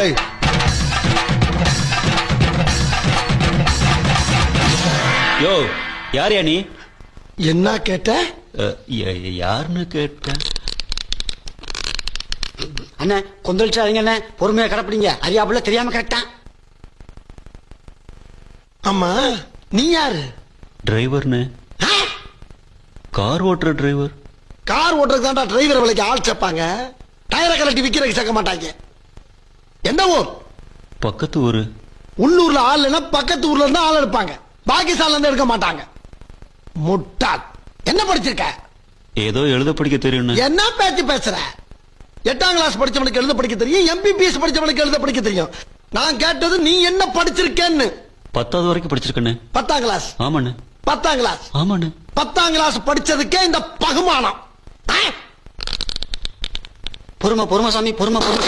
ஏய் யோ யார் நீ? என்ன கேட்ட? யாருன்னு கேட்ட? அண்ணே கொந்தளிச்சாதீங்க அண்ணே, பொறுமையா கடப்பிடிங்க. அறியாப்புல தெரியாம கேட்டான். ஆமா நீ யாரு? டிரைவர்னு. கார் ஓட்டுற டிரைவர். கார் ஓட்டுறதுக்கு தான்டா டிரைவர் விலைக்கு ஆள் சேர்ப்பாங்க. டயரை கலட்டி விக்கிறதுக்கு சேர்க்க மாட்டாங்க. எந்த ஊர்? பக்கத்து ஊரு. உள்ளூர்ல ஆள் இல்லைன்னா பக்கத்து ஊர்ல இருந்து ஆள் எடுப்பாங்க. பாகிஸ்தான்ல இருந்து எடுக்க மாட்டாங்க. முட்டாள். என்ன படிச்சிருக்க? ஏதோ எழுத படிக்க தெரியும். என்ன பேச்சு பேசுற? 8ஆம் கிளாஸ் படிச்சவனுக்கு எழுத படிக்க தெரியும், MBBS படிச்சவனுக்கு எழுத படிக்க தெரியும். நான் கேட்டது நீ என்ன படிச்சிருக்கேன்னு. 10வது வரைக்கும் படிச்சிருக்கேன்னு. 10ஆம் கிளாஸ்? ஆமாண்ணு. 10ஆம் கிளாஸ்? ஆமாண்ணு. 10ஆம் கிளாஸ் படிச்சதுக்கே இந்த பகுமானம். பொறுமை பொறுமை சாமி, பொறுமை பொறுமை.